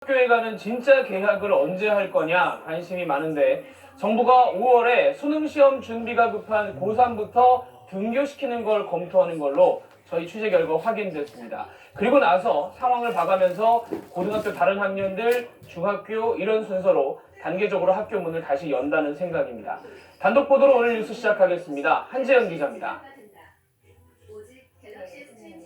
학교에 가는 진짜 개학을 언제 할 거냐 관심이 많은데 정부가 5월에 수능시험 준비가 급한 고3부터 등교시키는 걸 검토하는 걸로 저희 취재 결과 확인됐습니다. 그리고 나서 상황을 봐가면서 고등학교 다른 학년들, 중학교 이런 순서로 단계적으로 학교 문을 다시 연다는 생각입니다. 단독 보도로 오늘 뉴스 시작하겠습니다. 한재영 기자입니다.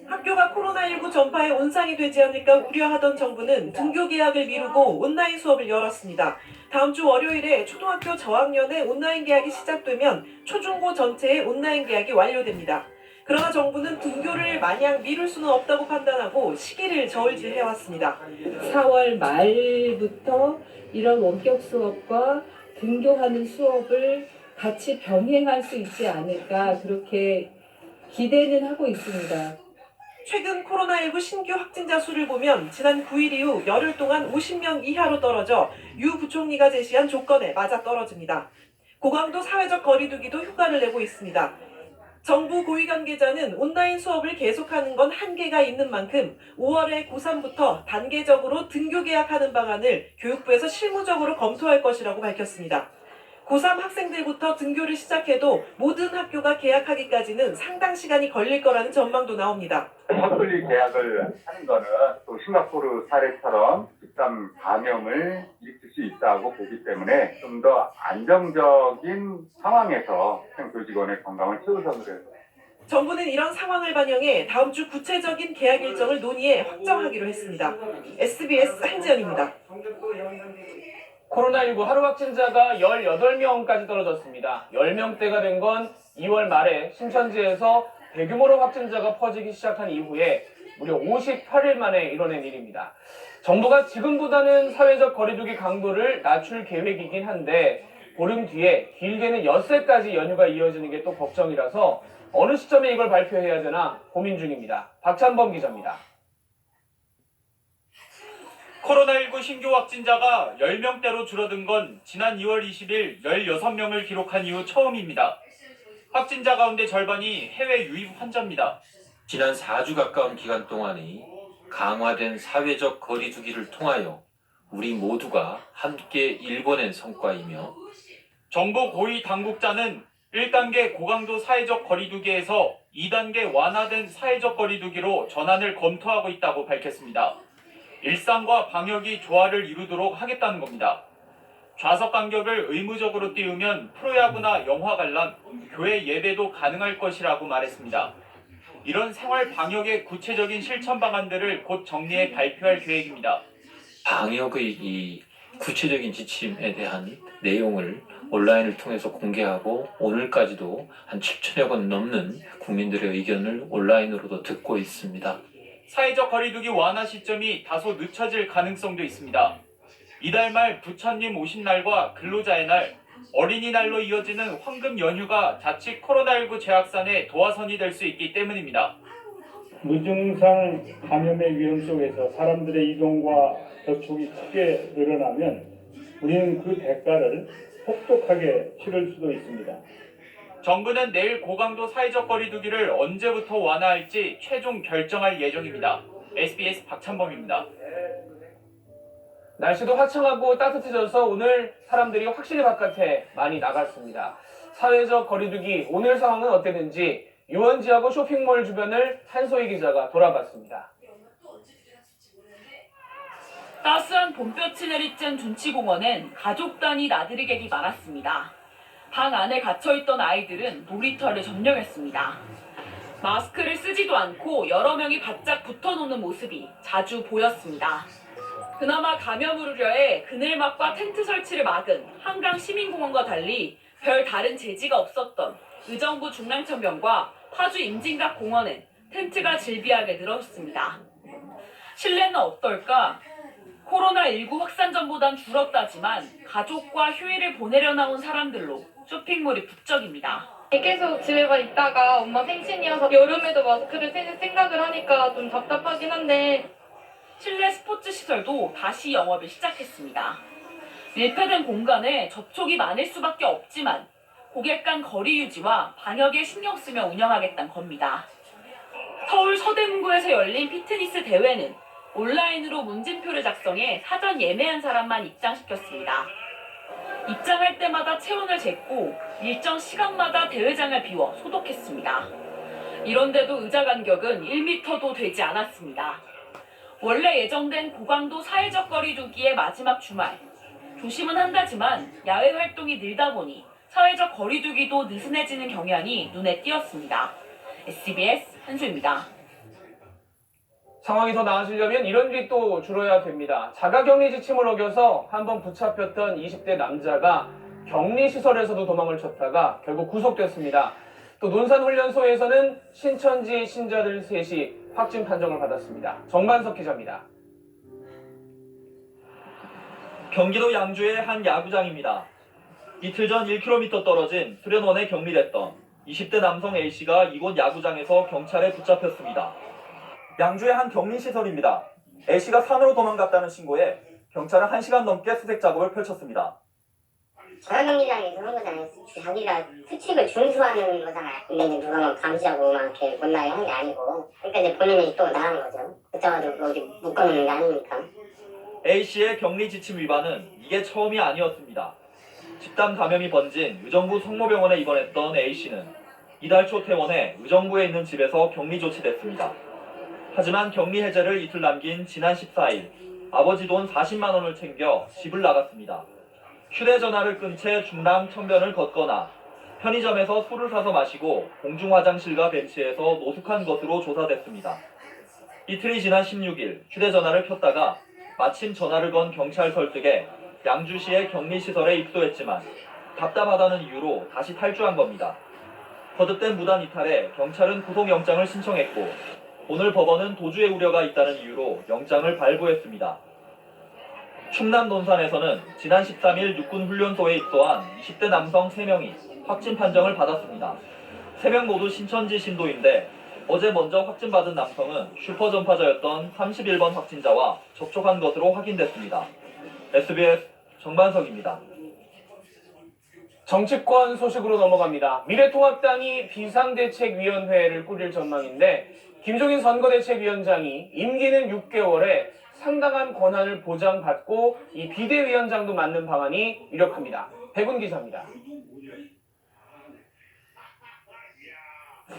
학교가 코로나19 전파에 온상이 되지 않을까 우려하던 정부는 등교 개학을 미루고 온라인 수업을 열었습니다. 다음 주 월요일에 초등학교 저학년의 온라인 개학이 시작되면 초중고 전체의 온라인 개학이 완료됩니다. 그러나 정부는 등교를 마냥 미룰 수는 없다고 판단하고 시기를 저울질해왔습니다. 4월 말부터 이런 원격 수업과 등교하는 수업을 같이 병행할 수 있지 않을까 그렇게 기대는 하고 있습니다. 최근 코로나19 신규 확진자 수를 보면 지난 9일 이후 열흘 동안 50명 이하로 떨어져 유 부총리가 제시한 조건에 맞아떨어집니다. 고강도 사회적 거리두기도 효과를 내고 있습니다. 정부 고위 관계자는 온라인 수업을 계속하는 건 한계가 있는 만큼 5월에 고3부터 단계적으로 등교 개학하는 방안을 교육부에서 실무적으로 검토할 것이라고 밝혔습니다. 고3 학생들부터 등교를 시작해도 모든 학교가 개학하기까지는 상당 시간이 걸릴 거라는 전망도 나옵니다. 섣불리 계약을 하는 거는 또 싱가포르 사례처럼 집단 감염을 일으킬 수 있다고 보기 때문에 좀 더 안정적인 상황에서 교직원의 건강을 최우선으로 해서 정부는 이런 상황을 반영해 다음 주 구체적인 개학 일정을 논의해 확정하기로 했습니다. SBS 한지연입니다. 코로나19 하루 확진자가 18명까지 떨어졌습니다. 10명대가 된 건 2월 말에 신천지에서 대규모로 확진자가 퍼지기 시작한 이후에 무려 58일 만에 이뤄낸 일입니다. 정부가 지금보다는 사회적 거리두기 강도를 낮출 계획이긴 한데 보름 뒤에 길게는 엿새까지 연휴가 이어지는 게 또 걱정이라서 어느 시점에 이걸 발표해야 되나 고민 중입니다. 박찬범 기자입니다. 코로나19 신규 확진자가 10명대로 줄어든 건 지난 2월 20일 16명을 기록한 이후 처음입니다. 확진자 가운데 절반이 해외 유입 환자입니다. 지난 4주 가까운 기간 동안의 강화된 사회적 거리두기를 통하여 우리 모두가 함께 일궈낸 성과이며 정부 고위 당국자는 1단계 고강도 사회적 거리두기에서 2단계 완화된 사회적 거리두기로 전환을 검토하고 있다고 밝혔습니다. 일상과 방역이 조화를 이루도록 하겠다는 겁니다. 좌석 간격을 의무적으로 띄우면 프로야구나 영화 관람, 교회 예배도 가능할 것이라고 말했습니다. 이런 생활 방역의 구체적인 실천 방안들을 곧 정리해 발표할 계획입니다. 방역의 이 구체적인 지침에 대한 내용을 온라인을 통해서 공개하고 오늘까지도 한 7천여 건 넘는 국민들의 의견을 온라인으로도 듣고 있습니다. 사회적 거리두기 완화 시점이 다소 늦춰질 가능성도 있습니다. 이달 말 부처님 오신 날과 근로자의 날, 어린이날로 이어지는 황금 연휴가 자칫 코로나19 재확산의 도화선이 될 수 있기 때문입니다. 무증상 감염의 위험 속에서 사람들의 이동과 접촉이 크게 늘어나면 우리는 그 대가를 혹독하게 치를 수도 있습니다. 정부는 내일 고강도 사회적 거리두기를 언제부터 완화할지 최종 결정할 예정입니다. SBS 박찬범입니다. 날씨도 화창하고 따뜻해져서 오늘 사람들이 확실히 바깥에 많이 나갔습니다. 사회적 거리두기 오늘 상황은 어땠는지 유원지하고 쇼핑몰 주변을 한소희 기자가 돌아봤습니다. 따스한 봄볕이 내리쬐는 둔치공원엔 가족 단위 나들이객이 많았습니다. 방 안에 갇혀있던 아이들은 놀이터를 점령했습니다. 마스크를 쓰지도 않고 여러 명이 바짝 붙어노는 모습이 자주 보였습니다. 그나마 감염을 우려해 그늘막과 텐트 설치를 막은 한강 시민공원과 달리 별 다른 제지가 없었던 의정부 중랑천변과 파주 임진각 공원엔 텐트가 질비하게 늘었습니다. 실내는 어떨까? 코로나19 확산 전보단 줄었다지만 가족과 휴일을 보내려 나온 사람들로 쇼핑몰이 북적입니다. 계속 집에만 있다가 엄마 생신이어서 여름에도 마스크를 쓸 생각을 하니까 좀 답답하긴 한데 실내 스포츠 시설도 다시 영업을 시작했습니다. 밀폐된 공간에 접촉이 많을 수밖에 없지만 고객 간 거리 유지와 방역에 신경 쓰며 운영하겠다는 겁니다. 서울 서대문구에서 열린 피트니스 대회는 온라인으로 문진표를 작성해 사전 예매한 사람만 입장시켰습니다. 입장할 때마다 체온을 쟀고 일정 시간마다 대회장을 비워 소독했습니다. 이런데도 의자 간격은 1m도 되지 않았습니다. 원래 예정된 고강도 사회적 거리 두기의 마지막 주말. 조심은 한다지만 야외 활동이 늘다 보니 사회적 거리 두기도 느슨해지는 경향이 눈에 띄었습니다. SBS 한수입니다. 상황이 더 나아지려면 이런 일이 또 줄어야 됩니다. 자가격리 지침을 어겨서 한번 붙잡혔던 20대 남자가 격리시설에서도 도망을 쳤다가 결국 구속됐습니다. 또 논산훈련소에서는 신천지 신자들 셋이 확진 판정을 받았습니다. 정만석 기자입니다. 경기도 양주의 한 야구장입니다. 이틀 전 1km 떨어진 수련원에 격리됐던 20대 남성 A씨가 이곳 야구장에서 경찰에 붙잡혔습니다. 양주의 한 격리시설입니다. A씨가 산으로 도망갔다는 신고에 경찰은 1시간 넘게 수색 작업을 펼쳤습니다. 자가격리장이 그런 거잖아요. 자기가 수칙을 준수하는 거잖아요. 근데 이제 누가 막 감시하고 막 이렇게 못 나게 하는 게 아니고, 그러니까 이제 본인이 또 나간 거죠. 그때가지고 어디 묶어놓는 게 아니니까. A씨의 격리 지침 위반은 이게 처음이 아니었습니다. 집단 감염이 번진 의정부 성모병원에 입원했던 A씨는 이달 초 퇴원해 의정부에 있는 집에서 격리 조치됐습니다. 하지만 격리 해제를 이틀 남긴 지난 14일 아버지 돈 40만 원을 챙겨 집을 나갔습니다. 휴대전화를 끈 채 중랑 천변을 걷거나 편의점에서 술을 사서 마시고 공중화장실과 벤치에서 노숙한 것으로 조사됐습니다. 이틀이 지난 16일 휴대전화를 켰다가 마침 전화를 건 경찰 설득에 양주시의 격리시설에 입소했지만 답답하다는 이유로 다시 탈주한 겁니다. 거듭된 무단 이탈에 경찰은 구속영장을 신청했고 오늘 법원은 도주의 우려가 있다는 이유로 영장을 발부했습니다. 충남 논산에서는 지난 13일 육군훈련소에 입소한 20대 남성 3명이 확진 판정을 받았습니다. 3명 모두 신천지 신도인데 어제 먼저 확진받은 남성은 슈퍼전파자였던 31번 확진자와 접촉한 것으로 확인됐습니다. SBS 정만석입니다. 정치권 소식으로 넘어갑니다. 미래통합당이 비상대책위원회를 꾸릴 전망인데 김종인 선거대책위원장이 임기는 6개월에 상당한 권한을 보장받고 이 비대위원장도 맡는 방안이 유력합니다. 백운 기자입니다.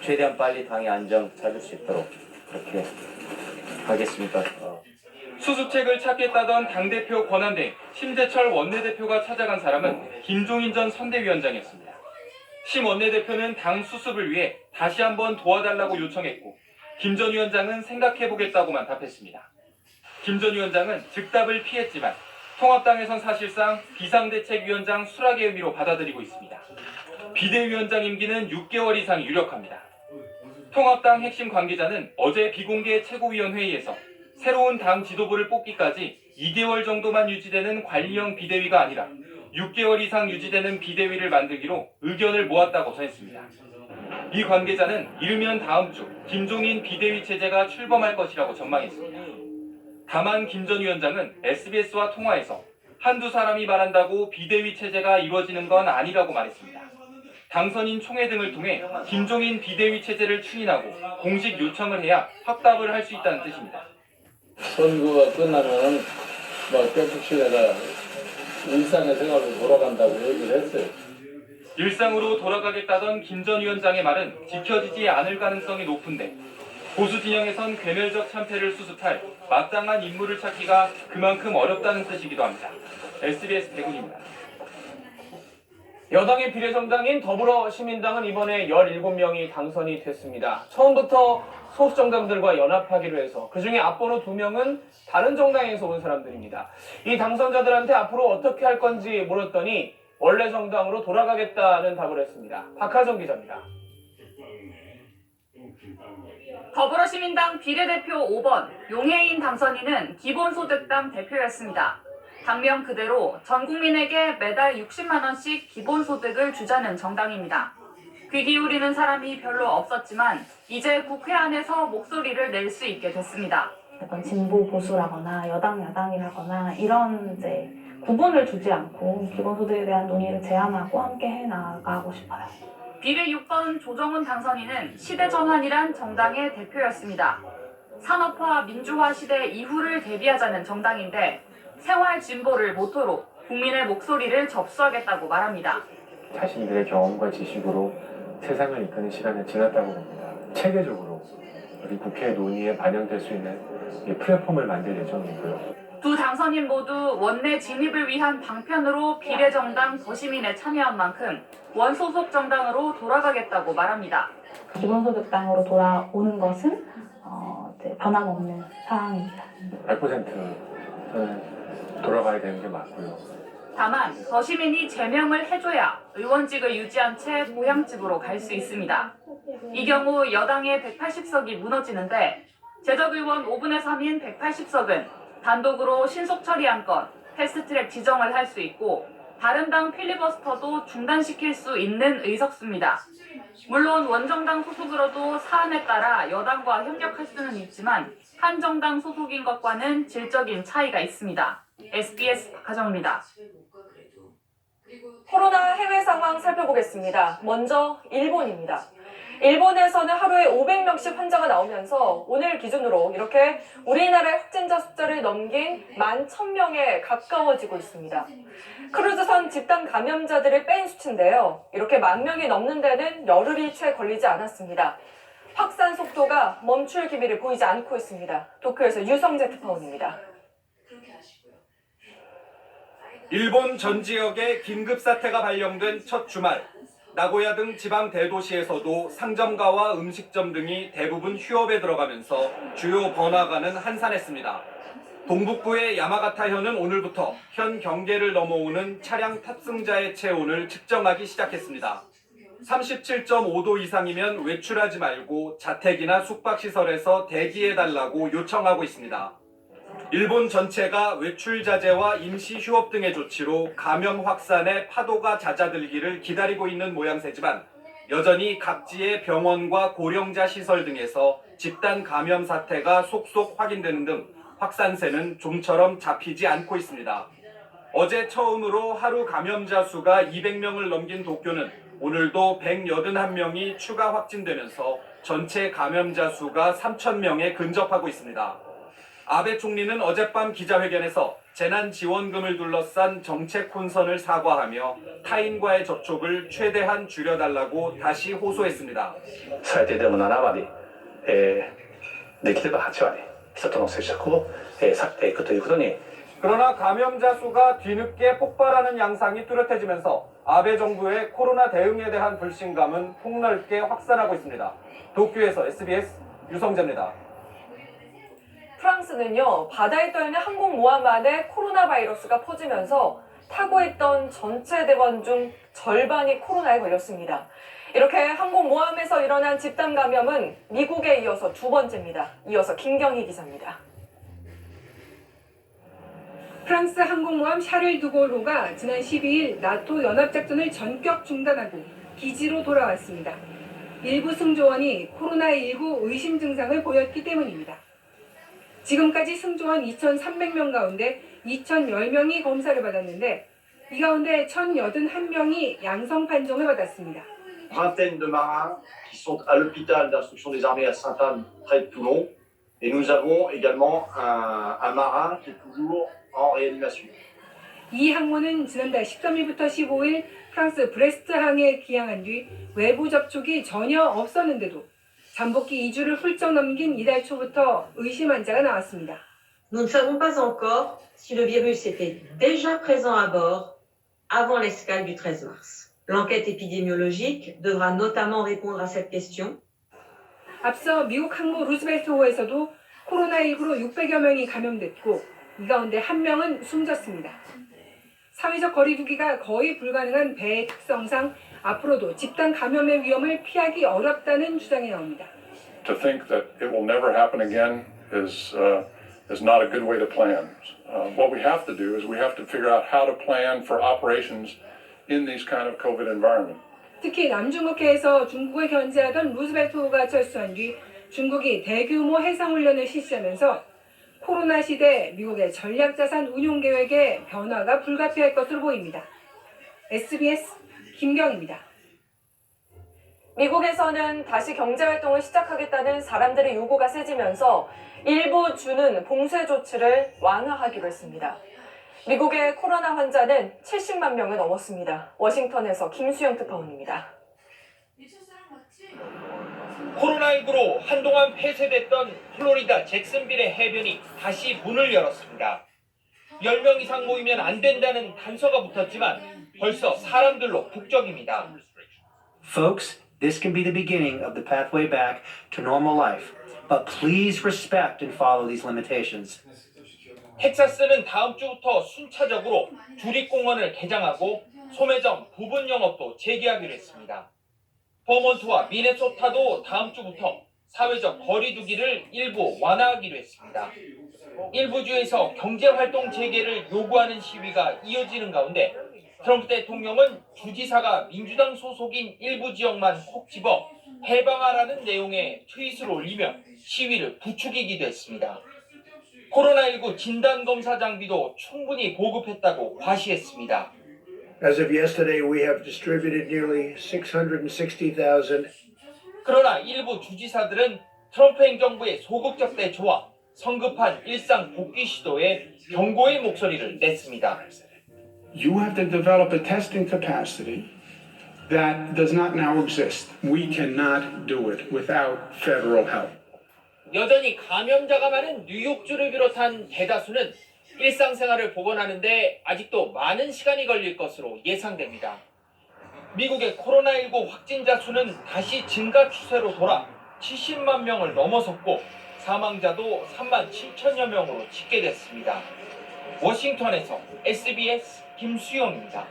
최대한 빨리 당의 안정 찾을 수 있도록 그렇게 하겠습니다. 수습책을 찾겠다던 당대표 권한대행 심재철 원내대표가 찾아간 사람은 김종인 전 선대위원장이었습니다. 심 원내대표는 당 수습을 위해 다시 한번 도와달라고 요청했고 김 전 위원장은 생각해보겠다고만 답했습니다. 김 전 위원장은 즉답을 피했지만 통합당에선 사실상 비상대책위원장 수락의 의미로 받아들이고 있습니다. 비대위원장 임기는 6개월 이상 유력합니다. 통합당 핵심 관계자는 어제 비공개 최고위원회의에서 새로운 당 지도부를 뽑기까지 2개월 정도만 유지되는 관리형 비대위가 아니라 6개월 이상 유지되는 비대위를 만들기로 의견을 모았다고 전했습니다. 이 관계자는 이르면 다음 주 김종인 비대위 체제가 출범할 것이라고 전망했습니다. 다만 김 전 위원장은 SBS와 통화에서 한두 사람이 말한다고 비대위 체제가 이루어지는 건 아니라고 말했습니다. 당선인 총회 등을 통해 김종인 비대위 체제를 추인하고 공식 요청을 해야 확답을 할 수 있다는 뜻입니다. 선거가 끝나면 뼈북시 내가 일상의 생활로 돌아간다고 얘기를 했어요. 일상으로 돌아가겠다던 김 전 위원장의 말은 지켜지지 않을 가능성이 높은데 보수 진영에선 괴멸적 참패를 수습할 마땅한 인물을 찾기가 그만큼 어렵다는 뜻이기도 합니다. SBS 백운입니다. 여당의 비례정당인 더불어시민당은 이번에 17명이 당선이 됐습니다. 처음부터 소수정당들과 연합하기로 해서 그중에 앞번호 2명은 다른 정당에서 온 사람들입니다. 이 당선자들한테 앞으로 어떻게 할 건지 물었더니 원래 정당으로 돌아가겠다는 답을 했습니다. 박하정 기자입니다. 더불어시민당 비례대표 5번 용해인 당선인은 기본소득당 대표였습니다. 당명 그대로 전 국민에게 매달 60만 원씩 기본소득을 주자는 정당입니다. 귀 기울이는 사람이 별로 없었지만 이제 국회 안에서 목소리를 낼 수 있게 됐습니다. 약간 진보 보수라거나 여당 야당이라거나 이런 이제 구분을 두지 않고 기본소득에 대한 논의를 제안하고 함께 해나가고 싶어요. 비례 6번 조정훈 당선인은 시대전환이란 정당의 대표였습니다. 산업화, 민주화 시대 이후를 대비하자는 정당인데 생활 진보를 모토로 국민의 목소리를 접수하겠다고 말합니다. 자신들의 경험과 지식으로 세상을 이끄는 시간은 지났다고 봅니다. 체계적으로 우리 국회 논의에 반영될 수 있는 플랫폼을 만들 예정이고요. 두 당선인 모두 원내 진입을 위한 방편으로 비례정당 더시민에 참여한 만큼 원소속 정당으로 돌아가겠다고 말합니다. 기본소득당으로 돌아오는 것은 이제 변함없는 사항입니다. 100% 돌아가야 되는 게 맞고요. 다만 더시민이 제명을 해줘야 의원직을 유지한 채 고향집으로 갈 수 있습니다. 이 경우 여당의 180석이 무너지는데 재적의원 5분의 3인 180석은 단독으로 신속 처리안건, 패스트트랙 지정을 할 수 있고 다른 당 필리버스터도 중단시킬 수 있는 의석수입니다. 물론 원정당 소속으로도 사안에 따라 여당과 협력할 수는 있지만 한 정당 소속인 것과는 질적인 차이가 있습니다. SBS 박하정입니다. 코로나 해외 상황 살펴보겠습니다. 먼저 일본입니다. 일본에서는 하루에 500명씩 환자가 나오면서 오늘 기준으로 이렇게 우리나라의 확진자 숫자를 넘긴 11,000명에 가까워지고 있습니다. 크루즈선 집단 감염자들을 뺀 수치인데요. 이렇게 10,000명이 넘는 데는 열흘이 채 걸리지 않았습니다. 확산 속도가 멈출 기미를 보이지 않고 있습니다. 도쿄에서 유성재 특파원입니다. 일본 전 지역에 긴급 사태가 발령된 첫 주말, 나고야 등 지방 대도시에서도 상점가와 음식점 등이 대부분 휴업에 들어가면서 주요 번화가는 한산했습니다. 동북부의 야마가타현은 오늘부터 현 경계를 넘어오는 차량 탑승자의 체온을 측정하기 시작했습니다. 37.5도 이상이면 외출하지 말고 자택이나 숙박시설에서 대기해달라고 요청하고 있습니다. 일본 전체가 외출 자제와 임시 휴업 등의 조치로 감염 확산의 파도가 잦아들기를 기다리고 있는 모양새지만 여전히 각지의 병원과 고령자 시설 등에서 집단 감염 사태가 속속 확인되는 등 확산세는 좀처럼 잡히지 않고 있습니다. 어제 처음으로 하루 감염자 수가 200명을 넘긴 도쿄는 오늘도 181명이 추가 확진되면서 전체 감염자 수가 3,000명에 근접하고 있습니다. 아베 총리는 어젯밤 기자회견에서 재난지원금을 둘러싼 정책 혼선을 사과하며 타인과의 접촉을 최대한 줄여달라고 다시 호소했습니다. 最低でも7割、できれば8割、人との接触を避けていくということに 그러나 감염자 수가 뒤늦게 폭발하는 양상이 뚜렷해지면서 아베 정부의 코로나 대응에 대한 불신감은 폭넓게 확산하고 있습니다. 도쿄에서 SBS 유성재입니다. 프랑스는요, 바다에 떠있는 항공모함 안에 코로나 바이러스가 퍼지면서 타고 있던 전체 대원 중 절반이 코로나에 걸렸습니다. 이렇게 항공모함에서 일어난 집단 감염은 미국에 이어서 두 번째입니다. 이어서 김경희 기자입니다. 프랑스 항공모함 샤를 드골호가 지난 12일 나토 연합작전을 전격 중단하고 기지로 돌아왔습니다. 일부 승조원이 코로나19 의심 증상을 보였기 때문입니다. 지금까지 승조원 2,300명 가운데 2,010명이 검사를 받았는데 이 가운데 1,081명이 양성 판정을 받았습니다. Vingtaine de marins qui sont à l'hôpital d'instruction des armées à Sainte-Anne, près de Toulon. Et nous avons également un marin qui est toujours en réanimation. 이 항모는 지난달 13일부터 15일 프랑스 브레스트항에 기항한 뒤 외부 접촉이 전혀 없었는데도 잠복기 2주를 훌쩍 넘긴 이달 초부터 의심 환자가 나왔습니다. Nous ne savons pas encore si le virus était déjà présent à bord avant l'escale du 13 mars. L'enquête épidémiologique devra notamment répondre à cette question. 앞서 미국 항모 루즈벨트호에서도 코로나19로 600여 명이 감염됐고 이 가운데 1명은 숨졌습니다. 사회적 거리두기가 거의 불가능한 배의 특성상 앞으로도 집단 감염의 위험을 피하기 어렵다는 주장이 나옵니다. To think that it will never happen again is not a good way to plan. What we have to do is we have to figure out how to plan for operations in these kind of COVID environment. 특히 남중국해에서 중국을 견제하던 루즈벨트호가 철수한 뒤 중국이 대규모 해상훈련을 실시하면서 코로나 시대 미국의 전략자산 운용 계획에 변화가 불가피할 것으로 보입니다. SBS 김경입니다. 미국에서는 다시 경제활동을 시작하겠다는 사람들의 요구가 세지면서 일부 주는 봉쇄 조치를 완화하기로 했습니다. 미국의 코로나 환자는 70만 명을 넘었습니다. 워싱턴에서 김수영 특파원입니다. 코로나19로 한동안 폐쇄됐던 플로리다 잭슨빌의 해변이 다시 문을 열었습니다. 10명 이상 모이면 안 된다는 단서가 붙었지만 벌써 사람들로 북적입니다. Folks, this can be the beginning of the pathway back to normal life, but please respect and follow these limitations. 텍사스는 다음 주부터 순차적으로 주립공원을 개장하고 소매점 부분 영업도 재개하기로 했습니다. 버몬트와 미네소타도 다음 주부터 사회적 거리 두기를 일부 완화하기로 했습니다. 일부 주에서 경제활동 재개를 요구하는 시위가 이어지는 가운데 트럼프 대통령은 주지사가 민주당 소속인 일부 지역만 콕 집어 해방하라는 내용의 트윗을 올리며 시위를 부추기기도 했습니다. 코로나19 진단검사 장비도 충분히 보급했다고 과시했습니다. As of yesterday, we have distributed nearly 660,000. 그러나 일부 주지사들은 트럼프 행정부의 소극적 대처와 성급한 일상 복귀 시도에 경고의 목소리를 냈습니다. You have to develop a testing capacity that does not now exist. We cannot do it without federal help. 여전히 감염자가 많은 뉴욕주를 비롯한 대다수는 일상생활을 복원하는데 아직도 많은 시간이 걸릴 것으로 예상됩니다. 미국의 코로나19 확진자 수는 다시 증가 추세로 돌아 70만 명을 넘어섰고 사망자도 3만 7천여 명으로 집계됐습니다. 워싱턴에서 SBS 김수영입니다.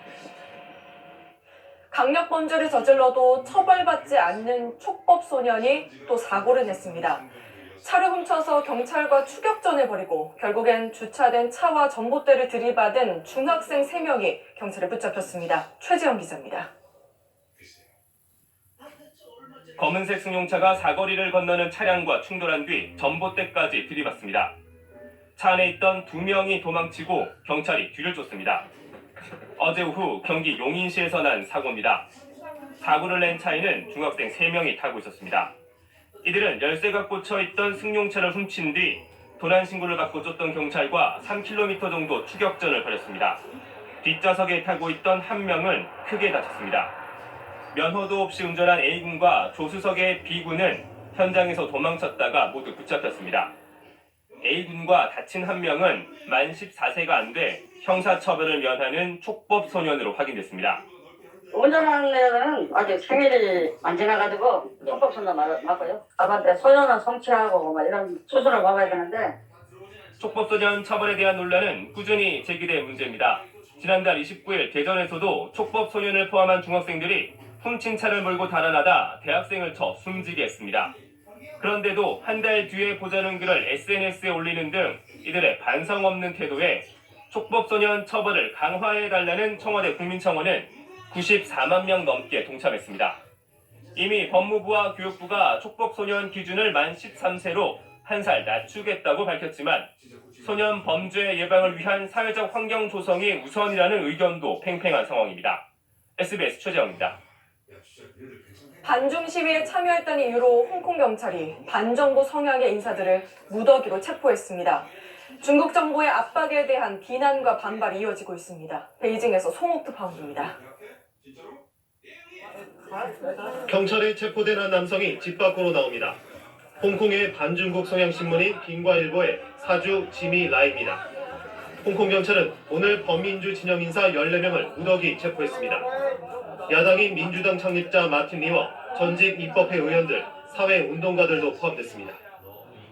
강력 범죄를 저질러도 처벌받지 않는 촉법 소년이 또 사고를 냈습니다. 차를 훔쳐서 경찰과 추격전을 벌이고 결국엔 주차된 차와 전봇대를 들이받은 중학생 3명이 경찰에 붙잡혔습니다. 최재영 기자입니다. 검은색 승용차가 사거리를 건너는 차량과 충돌한 뒤 전봇대까지 들이받습니다. 차 안에 있던 2명이 도망치고 경찰이 뒤를 쫓습니다. 어제 오후 경기 용인시에서 난 사고입니다. 사고를 낸 차에는 중학생 3명이 타고 있었습니다. 이들은 열쇠가 꽂혀있던 승용차를 훔친 뒤 도난 신고를 받고 쫓던 경찰과 3km 정도 추격전을 벌였습니다. 뒷좌석에 타고 있던 1명은 크게 다쳤습니다. 면허도 없이 운전한 A군과 조수석의 B군은 현장에서 도망쳤다가 모두 붙잡혔습니다. A군과 다친 1명은 만 14세가 안 돼 형사처벌을 면하는 촉법 소년으로 확인됐습니다. 운전하는 애들은 아직 생일이 안 지나가지고 촉법소년 맞고요. 아반데 소년은 성취하고 막 이런 수술을 받아야 되는데 촉법소년 처벌에 대한 논란은 꾸준히 제기된 문제입니다. 지난달 29일 대전에서도 촉법소년을 포함한 중학생들이 훔친 차를 몰고 달아나다 대학생을 쳐 숨지게 했습니다. 그런데도 한 달 뒤에 보자는 글을 SNS에 올리는 등 이들의 반성 없는 태도에 촉법소년 처벌을 강화해달라는 청와대 국민청원은 94만 명 넘게 동참했습니다. 이미 법무부와 교육부가 촉법소년 기준을 만 13세로 1살 낮추겠다고 밝혔지만 소년 범죄 예방을 위한 사회적 환경 조성이 우선이라는 의견도 팽팽한 상황입니다. SBS 최재영입니다. 반중 시위에 참여했다는 이유로 홍콩 경찰이 반정부 성향의 인사들을 무더기로 체포했습니다. 중국 정부의 압박에 대한 비난과 반발이 이어지고 있습니다. 베이징에서 송옥 특파원입니다. 경찰에 체포된 한 남성이 집 밖으로 나옵니다. 홍콩의 반중국 성향신문인 빙과일보의 사주 지미 라입니다. 홍콩 경찰은 오늘 범민주 진영 인사 14명을 무더기 체포했습니다. 야당인 민주당 창립자 마틴 리와 전직 입법회 의원들, 사회운동가들도 포함됐습니다.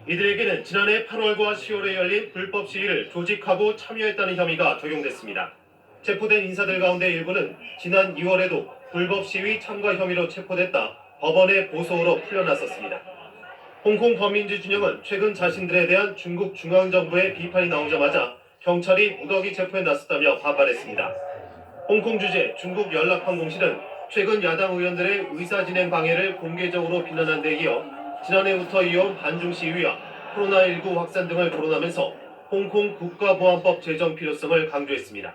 이들에게는 지난해 8월과 10월에 열린 불법 시위를 조직하고 참여했다는 혐의가 적용됐습니다. 체포된 인사들 가운데 일부는 지난 2월에도 불법 시위 참가 혐의로 체포됐다 법원에 보소로 풀려났었습니다. 홍콩 범민주 진영은 최근 자신들에 대한 중국 중앙정부의 비판이 나오자마자 경찰이 무더기 체포에 나섰다며 반발했습니다. 홍콩 주재 중국 연락항공실은 최근 야당 의원들의 의사진행 방해를 공개적으로 비난한 데 이어 지난해부터 이어온 반중 시위와 코로나19 확산 등을 거론하면서 홍콩 국가보안법 제정 필요성을 강조했습니다.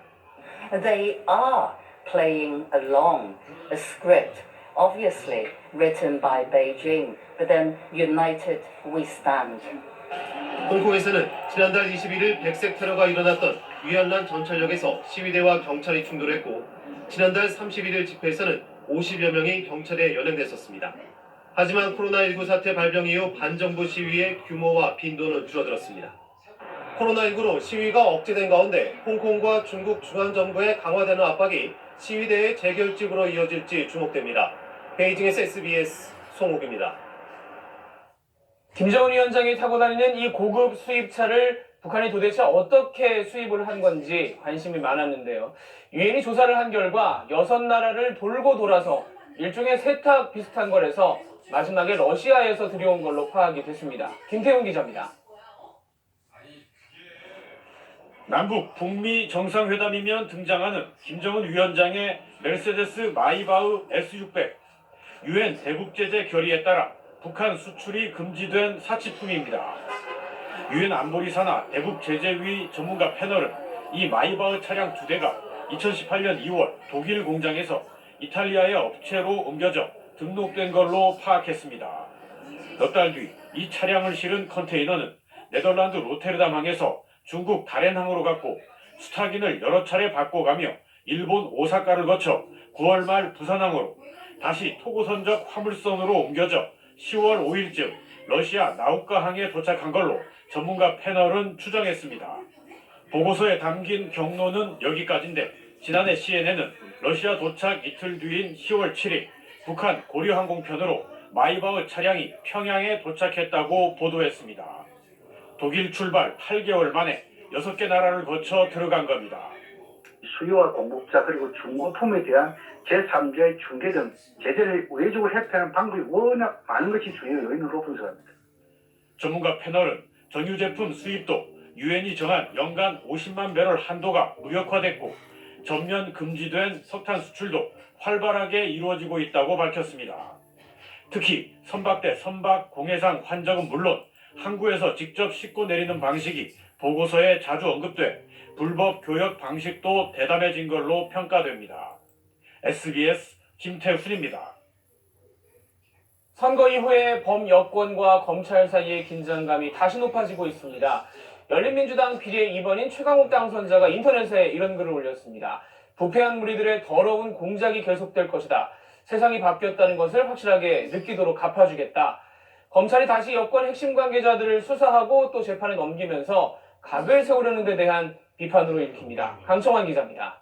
They are playing along a script obviously written by Beijing, but then united we stand. 홍콩에서는 지난달 21일 백색 테러가 일어났던 위안란 전철역에서 시위대와 경찰이 충돌했고 지난달 31일 집회에서는 50여 명이 경찰에 연행됐었습니다. 하지만 코로나19 사태 발병 이후 반정부 시위의 규모와 빈도는 줄어들었습니다. 코로나19로 시위가 억제된 가운데 홍콩과 중국 중앙정부의 강화되는 압박이 시위대의 재결집으로 이어질지 주목됩니다. 베이징에서 SBS 송욱입니다. 김정은 위원장이 타고 다니는 이 고급 수입차를 북한이 도대체 어떻게 수입을 한 건지 관심이 많았는데요. 유엔이 조사를 한 결과 6나라를 돌고 돌아서 일종의 세탁 비슷한 거라서 마지막에 러시아에서 들여온 걸로 파악이 됐습니다. 김태훈 기자입니다. 남북 북미 정상회담이면 등장하는 김정은 위원장의 메르세데스 마이바흐 S600. 유엔 대북제재 결의에 따라 북한 수출이 금지된 사치품입니다. 유엔 안보리 산하 대북제재위 전문가 패널은 이 마이바흐 차량 2대가 2018년 2월 독일 공장에서 이탈리아의 업체로 옮겨져 등록된 걸로 파악했습니다. 몇 달 뒤 이 차량을 실은 컨테이너는 네덜란드 로테르담항에서 중국 다롄항으로 갔고 수탁인을 여러 차례 바꿔가며 일본 오사카를 거쳐 9월 말 부산항으로 다시 토고선적 화물선으로 옮겨져 10월 5일쯤 러시아 나우카항에 도착한 걸로 전문가 패널은 추정했습니다. 보고서에 담긴 경로는 여기까지인데 지난해 CNN은 러시아 도착 이틀 뒤인 10월 7일 북한 고려항공편으로 마이바흐 차량이 평양에 도착했다고 보도했습니다. 독일 출발 8개월 만에 6개 나라를 거쳐 들어간 겁니다. 수요와 공급자 그리고 중고품에 대한 제3자의 중개 등 제재를 외적으로 회피하는 방법이 워낙 많은 것이 주요 요인으로 분석합니다. 전문가 패널은 정유 제품 수입도 유엔이 정한 연간 50만 배럴 한도가 무력화됐고 전면 금지된 석탄 수출도 활발하게 이루어지고 있다고 밝혔습니다. 특히 선박대 선박 공해상 환적은 물론 항구에서 직접 싣고 내리는 방식이 보고서에 자주 언급돼 불법 교역 방식도 대담해진 걸로 평가됩니다. SBS 김태훈입니다. 선거 이후에 범여권과 검찰 사이의 긴장감이 다시 높아지고 있습니다. 열린민주당 비례 2번인 최강욱 당선자가 인터넷에 이런 글을 올렸습니다. 부패한 무리들의 더러운 공작이 계속될 것이다. 세상이 바뀌었다는 것을 확실하게 느끼도록 갚아주겠다. 검찰이 다시 여권 핵심 관계자들을 수사하고 또 재판에 넘기면서 각을 세우려는 데 대한 비판으로 읽힙니다. 강청환 기자입니다.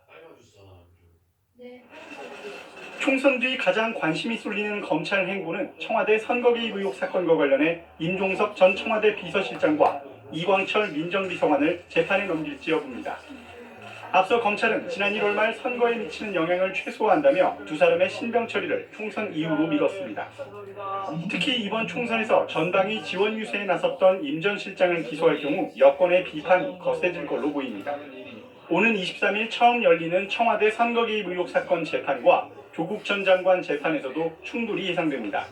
총선 뒤 가장 관심이 쏠리는 검찰 행보는 청와대 선거개입 의혹 사건과 관련해 임종석 전 청와대 비서실장과 이광철 민정비서관을 재판에 넘길지 여부입니다. 앞서 검찰은 지난 1월 말 선거에 미치는 영향을 최소화한다며 두 사람의 신병 처리를 총선 이후로 미뤘습니다. 특히 이번 총선에서 전방위 지원 유세에 나섰던 임 전 실장을 기소할 경우 여권의 비판이 거세질 걸로 보입니다. 오는 23일 처음 열리는 청와대 선거 개입 의혹 사건 재판과 조국 전 장관 재판에서도 충돌이 예상됩니다.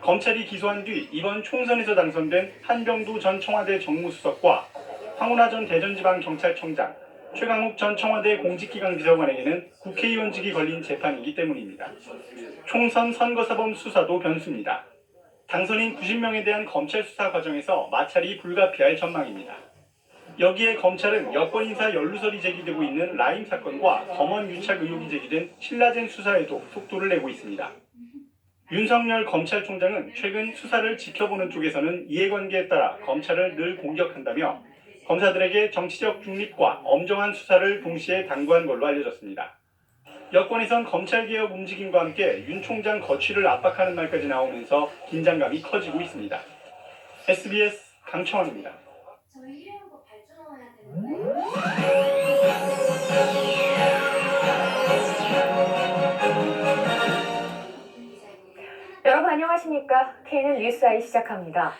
검찰이 기소한 뒤 이번 총선에서 당선된 한병두 전 청와대 정무수석과 황운하 전 대전지방경찰청장, 최강욱 전 청와대 공직기강 비서관에게는 국회의원직이 걸린 재판이기 때문입니다. 총선 선거사범 수사도 변수입니다. 당선인 90명에 대한 검찰 수사 과정에서 마찰이 불가피할 전망입니다. 여기에 검찰은 여권 인사 연루설이 제기되고 있는 라임 사건과 검언 유착 의혹이 제기된 신라젠 수사에도 속도를 내고 있습니다. 윤석열 검찰총장은 최근 수사를 지켜보는 쪽에서는 이해관계에 따라 검찰을 늘 공격한다며 검사들에게 정치적 중립과 엄정한 수사를 동시에 당부한 걸로 알려졌습니다. 여권에선 검찰개혁 움직임과 함께 윤 총장 거취를 압박하는 말까지 나오면서 긴장감이 커지고 있습니다. SBS 강청환입니다. 여러분 안녕하십니까? KN 뉴스아이 시작합니다.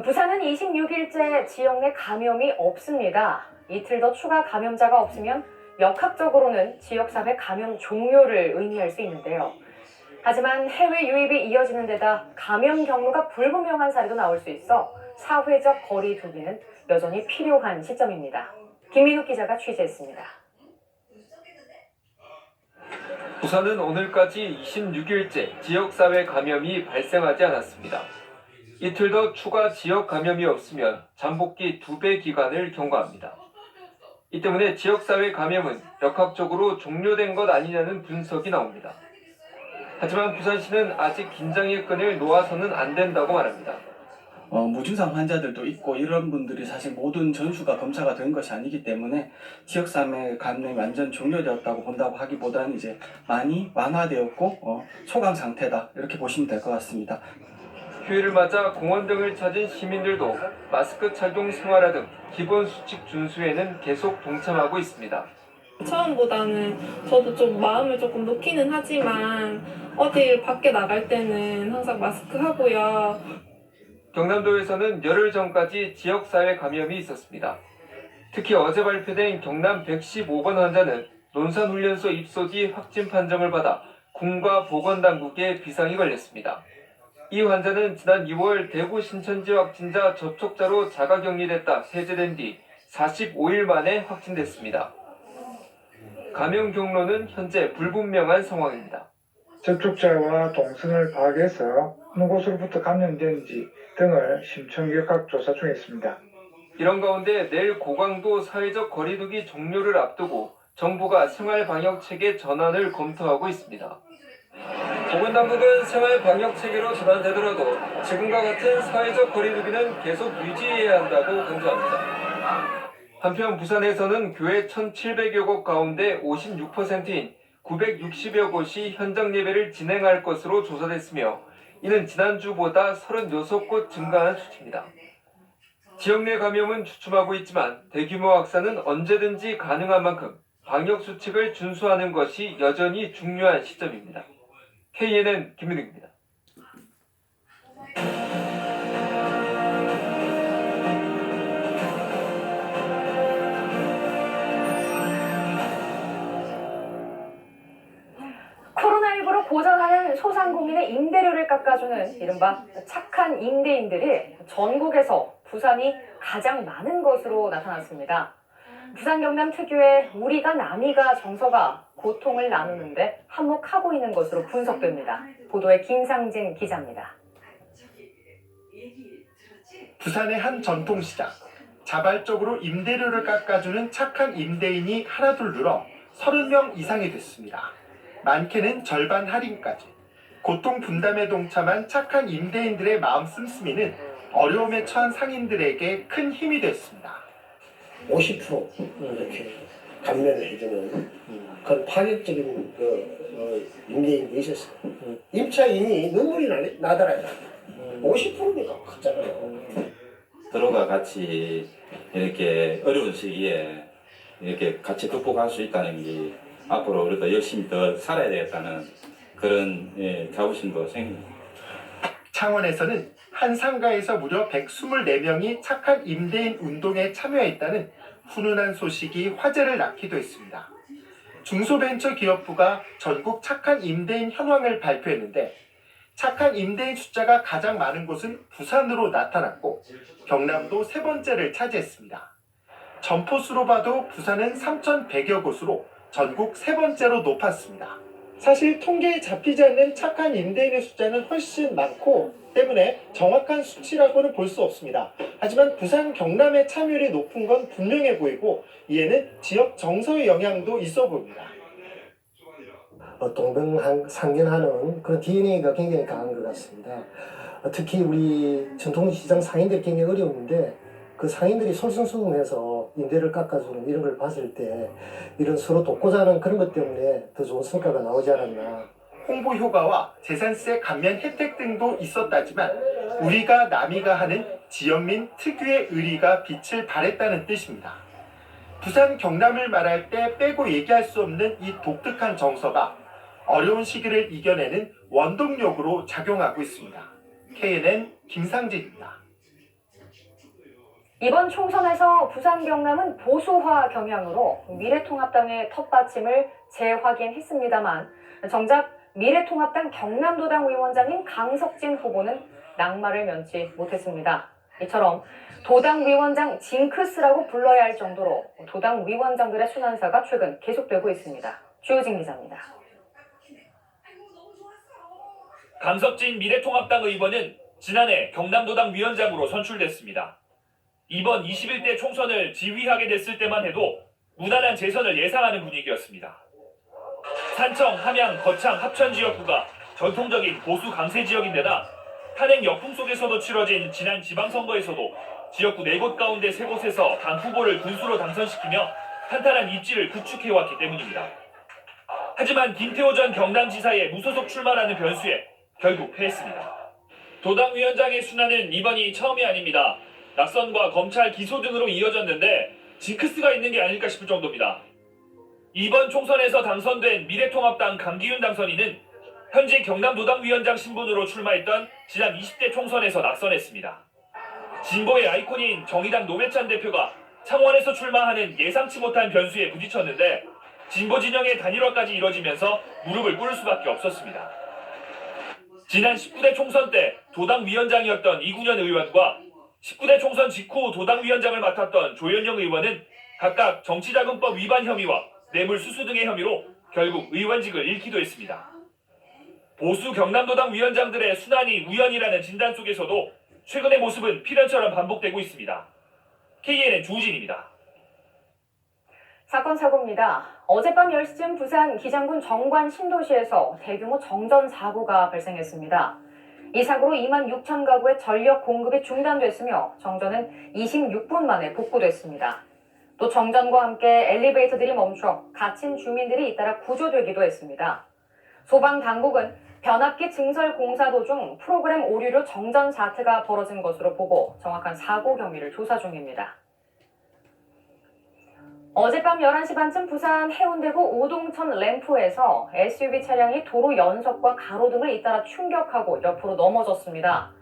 부산은 26일째 지역 내 감염이 없습니다. 이틀 더 추가 감염자가 없으면 역학적으로는 지역사회 감염 종료를 의미할 수 있는데요. 하지만 해외 유입이 이어지는 데다 감염 경로가 불분명한 사례도 나올 수 있어 사회적 거리 두기는 여전히 필요한 시점입니다. 김민욱 기자가 취재했습니다. 부산은 오늘까지 26일째 지역사회 감염이 발생하지 않았습니다. 이틀 더 추가 지역 감염이 없으면 잠복기 2배 기간을 경과합니다. 이 때문에 지역사회 감염은 역학적으로 종료된 것 아니냐는 분석이 나옵니다. 하지만 부산시는 아직 긴장의 끈을 놓아서는 안 된다고 말합니다. 무증상 환자들도 있고 이런 분들이 사실 모든 전수가 검사가 된 것이 아니기 때문에 지역사회 감염이 완전 종료되었다고 본다고 하기보다는 이제 많이 완화되었고 소강 상태다 이렇게 보시면 될 것 같습니다. 휴일을 맞아 공원 등을 찾은 시민들도 마스크 착용 생활화 등 기본 수칙 준수에는 계속 동참하고 있습니다. 처음보다는 저도 좀 마음을 조금 놓기는 하지만 어딜 밖에 나갈 때는 항상 마스크 하고요. 경남도에서는 열흘 전까지 지역사회 감염이 있었습니다. 특히 어제 발표된 경남 115번 환자는 논산훈련소 입소 뒤 확진 판정을 받아 군과 보건당국에 비상이 걸렸습니다. 이 환자는 지난 2월 대구 신천지 확진자 접촉자로 자가격리됐다 해제된 뒤 45일 만에 확진됐습니다. 감염 경로는 현재 불분명한 상황입니다. 접촉자와 동선을 파악해서 어느 곳으로부터 감염된지 등을 심층격학 조사 중에 있습니다. 이런 가운데 내일 고강도 사회적 거리두기 종료를 앞두고 정부가 생활방역체계 전환을 검토하고 있습니다. 보건당국은 생활방역체계로 전환되더라도 지금과 같은 사회적 거리두기는 계속 유지해야 한다고 강조합니다. 한편 부산에서는 교회 1,700여 곳 가운데 56%인 960여 곳이 현장 예배를 진행할 것으로 조사됐으며 이는 지난주보다 36곳 증가한 수치입니다. 지역 내 감염은 주춤하고 있지만 대규모 확산은 언제든지 가능한 만큼 방역 수칙을 준수하는 것이 여전히 중요한 시점입니다. KNN 김민웅입니다. 코로나19로 고전하는 소상공인의 임대료를 깎아주는 이른바 착한 임대인들이 전국에서 부산이 가장 많은 것으로 나타났습니다. 부산 경남 특유의 우리가 남이가 정서가 고통을 나누는데 한몫하고 있는 것으로 분석됩니다. 보도에 김상진 기자입니다. 부산의 한 전통시장. 자발적으로 임대료를 깎아주는 착한 임대인이 하나둘 늘어 30명 이상이 됐습니다. 많게는 절반 할인까지. 고통 분담에 동참한 착한 임대인들의 마음 씀씀이는 어려움에 처한 상인들에게 큰 힘이 됐습니다. 50% 이렇게 감면을 해주는 그런 파격적인 임대인이 있었어요. 임차인이 눈물이 나더라고요. 50%니까 크잖아요. 서로가 같이 이렇게 어려운 시기에 이렇게 같이 극복할 수 있다는 게 앞으로 우리도 열심히 더 살아야 되겠다는 그런 자부심도 생깁니다. 창원에서는 한 상가에서 무려 124명이 착한 임대인 운동에 참여했다는 훈훈한 소식이 화제를 낳기도 했습니다. 중소벤처기업부가 전국 착한 임대인 현황을 발표했는데 착한 임대인 숫자가 가장 많은 곳은 부산으로 나타났고 경남도 세 번째를 차지했습니다. 점포수로 봐도 부산은 3,100여 곳으로 전국 세 번째로 높았습니다. 사실 통계에 잡히지 않는 착한 임대인의 숫자는 훨씬 많고 때문에 정확한 수치라고는 볼 수 없습니다. 하지만 부산 경남의 참여율이 높은 건 분명해 보이고 이에는 지역 정서의 영향도 있어 보입니다. 동병상련하는 그런 DNA가 굉장히 강한 것 같습니다. 특히 우리 전통시장 상인들이 굉장히 어려운데 그 상인들이 솔선수범해서 임대를 깎아주는 이런 걸 봤을 때 이런 서로 돕고자는 그런 것 때문에 더 좋은 성과가 나오지 않았나. 홍보 효과와 재산세 감면 혜택 등도 있었다지만 우리가 남이가 하는 지역민 특유의 의리가 빛을 발했다는 뜻입니다. 부산 경남을 말할 때 빼고 얘기할 수 없는 이 독특한 정서가 어려운 시기를 이겨내는 원동력으로 작용하고 있습니다. KNN 김상진입니다. 이번 총선에서 부산 경남은 보수화 경향으로 미래통합당의 텃받침을 재확인했습니다만 정작 미래통합당 경남도당 위원장인 강석진 후보는 낙마를 면치 못했습니다. 이처럼 도당 위원장 징크스라고 불러야 할 정도로 도당 위원장들의 순환사가 최근 계속되고 있습니다. 주효진 기자입니다. 강석진 미래통합당 의원은 지난해 경남도당 위원장으로 선출됐습니다. 이번 21대 총선을 지휘하게 됐을 때만 해도 무난한 재선을 예상하는 분위기였습니다. 산청, 함양, 거창, 합천 지역구가 전통적인 보수 강세 지역인데다 탄핵 역풍 속에서도 치러진 지난 지방선거에서도 지역구 4곳 가운데 3곳에서 당 후보를 군수로 당선시키며 탄탄한 입지를 구축해왔기 때문입니다. 하지만 김태호 전 경남지사의 무소속 출마라는 변수에 결국 패했습니다. 도당위원장의 순환은 이번이 처음이 아닙니다. 낙선과 검찰 기소 등으로 이어졌는데 징크스가 있는 게 아닐까 싶을 정도입니다. 이번 총선에서 당선된 미래통합당 강기윤 당선인은 현재 경남도당위원장 신분으로 출마했던 지난 20대 총선에서 낙선했습니다. 진보의 아이콘인 정의당 노회찬 대표가 창원에서 출마하는 예상치 못한 변수에 부딪혔는데 진보 진영의 단일화까지 이뤄지면서 무릎을 꿇을 수밖에 없었습니다. 지난 19대 총선 때 도당위원장이었던 이군현 의원과 19대 총선 직후 도당위원장을 맡았던 조현영 의원은 각각 정치자금법 위반 혐의와 뇌물수수 등의 혐의로 결국 의원직을 잃기도 했습니다. 보수 경남도당 위원장들의 순환이 우연이라는 진단 속에서도 최근의 모습은 필연처럼 반복되고 있습니다. KNN 조우진입니다. 사건 사고입니다. 어젯밤 10시쯤 부산 기장군 정관 신도시에서 대규모 정전 사고가 발생했습니다. 이 사고로 2만 6천 가구의 전력 공급이 중단됐으며 정전은 26분 만에 복구됐습니다. 또 정전과 함께 엘리베이터들이 멈춰 갇힌 주민들이 잇따라 구조되기도 했습니다. 소방당국은 변압기 증설 공사 도중 프로그램 오류로 정전 사태가 벌어진 것으로 보고 정확한 사고 경위를 조사 중입니다. 어젯밤 11시 반쯤 부산 해운대구 오동천 램프에서 SUV 차량이 도로 연석과 가로등을 잇따라 충격하고 옆으로 넘어졌습니다.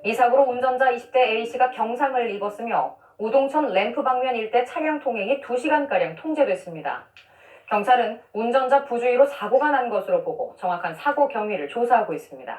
이 사고로 운전자 20대 A씨가 경상을 입었으며 오동천 램프 방면 일대 차량 통행이 2시간가량 통제됐습니다. 경찰은 운전자 부주의로 사고가 난 것으로 보고 정확한 사고 경위를 조사하고 있습니다.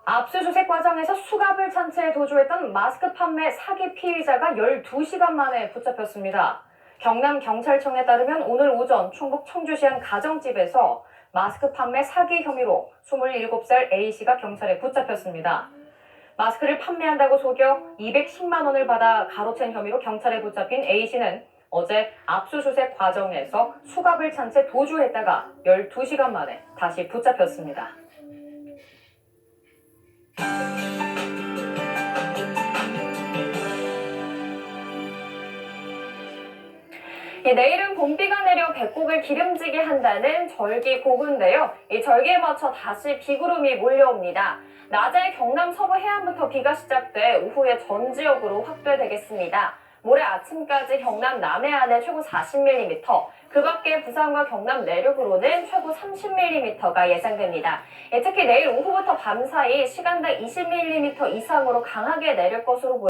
압수수색 과정에서 수갑을 찬 채 도주했던 마스크 판매 사기 피의자가 12시간 만에 붙잡혔습니다. 경남경찰청에 따르면 오늘 오전 충북 청주시 한 가정집에서 마스크 판매 사기 혐의로 27살 A씨가 경찰에 붙잡혔습니다. 마스크를 판매한다고 속여 210만 원을 받아 가로챈 혐의로 경찰에 붙잡힌 A씨는 어제 압수수색 과정에서 수갑을 찬 채 도주했다가 12시간 만에 다시 붙잡혔습니다. 내일은 봄비가 내려 배꼽을 기름지게 한다는 절기고구인데요. 이 절기에 맞춰 다시 비구름이 몰려옵니다. 낮에 경남 서부 해안부터 비가 시작돼 오후에 전 지역으로 확대되겠습니다. 모레 아침까지 경남 남해안에 최고 40mm, 그 밖에 부산과 경남 내륙으로는 최고 30mm가 예상됩니다. 특히 내일 오후부터 밤 사이 시간당 20mm 이상으로 강하게 내릴 것으로 보입니다.